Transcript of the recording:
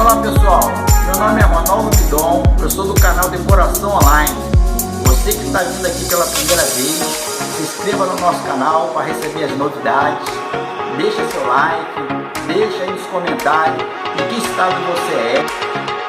Olá pessoal, meu nome é Ronaldo Bidon, eu sou do canal Decoração Online. Você que está vindo aqui pela primeira vez, se inscreva no nosso canal para receber as novidades, deixa seu like, deixa aí nos comentários de que estado você é.